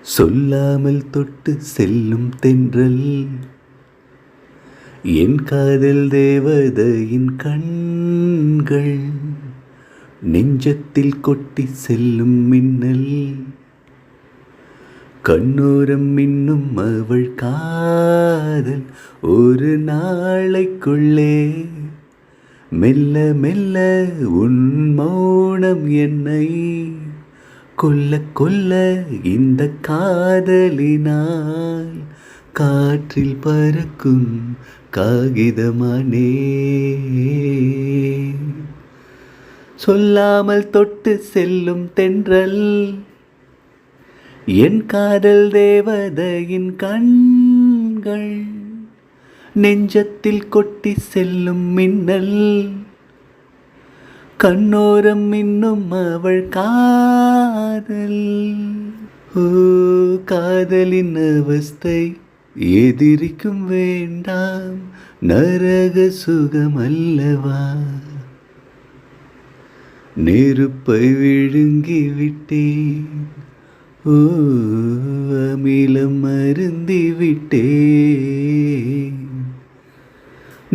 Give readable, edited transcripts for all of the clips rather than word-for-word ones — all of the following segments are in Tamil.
சொல்லாமல் தொட்டு செல்லும் தென்றல் என் காதல் தேவதையின் கண்கள் நெஞ்சத்தில் கொட்டி செல்லும் மின்னல் கண்ணோரம் மின்னும் அவள் காதல் ஒரு நாளைக்குள்ளே மெல்ல மெல்ல உன் மௌனம் என்னை கொல்ல கொல்ல இந்த காதலினால் காற்றில் பறக்கும் காகிதமானே சொல்லாமல் தொட்டு செல்லும் தென்றல் என் காதல் தேவதையின் கண்கள் நெஞ்சத்தில் கொட்டி செல்லும் மின்னல் கண்ணோரம் இன்னும் அவள் காதல். ஓ காதலின் அவஸ்தை எதிரிக்கும் வேண்டாம், நரக சுகம் அல்லவா. நெருப்பை விழுங்கி விட்டேன், ஓ அமிலம் அருந்தி விட்டேன்.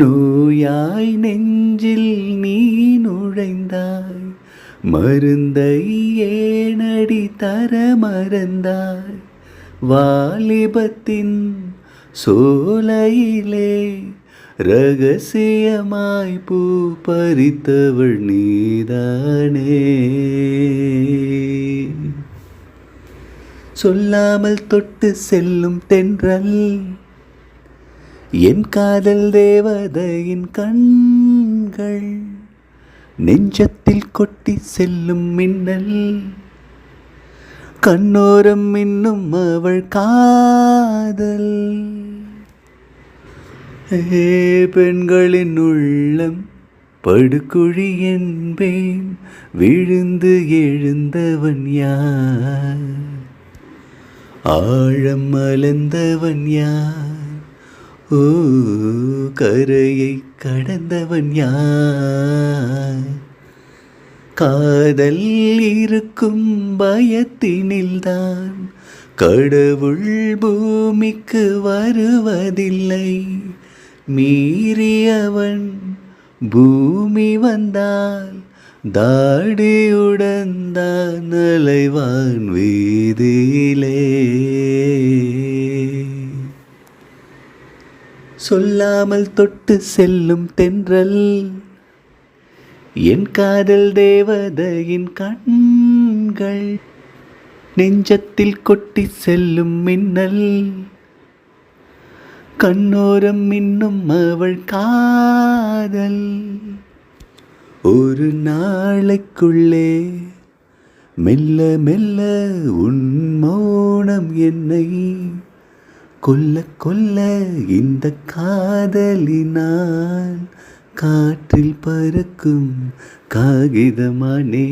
நோயாய் நெஞ்சில் நீ நுழைந்தாய், மருந்தை ஏனடி தர மறந்தாய். வாலிபத்தின் சோலையிலே ரகசியமாய் பூ பறித்தவள் நீதானே. சொல்லாமல் தொட்டு செல்லும் தென்றல் என் காதல் தேவதையின் கண்கள் நெஞ்சத்தில் கொட்டி செல்லும் மின்னல் கண்ணோரம் இன்னும் அவள் காதல். பெண்களின் உள்ளம் படுகுழி என்பேன், விழுந்து எழுந்தவன் யார், ஆழம் மலர்ந்தவன் யார், ஓ கரையை கடந்தவன் யார். காதல் இருக்கும் பயத்தினில்தான் கடவுள் பூமிக்கு வருவதில்லை. மீறியவன் பூமி வந்தால் தாடியுடன் தான் அலைவான் வீதியிலே. சொல்லாமல் தொட்டு செல்லும் தென்றல் என் காதல் தேவதையின் கண்கள் நெஞ்சத்தில் கொட்டி செல்லும் மின்னல் கண்ணோரம் இன்னும் அவள் காதல். ஒரு நாளைக்குள்ளே மெல்ல மெல்ல உன் மௌனம் என்னை கொல்ல கொல்ல இந்த காதலினால் காற்றில் பறக்கும் காகிதமானே.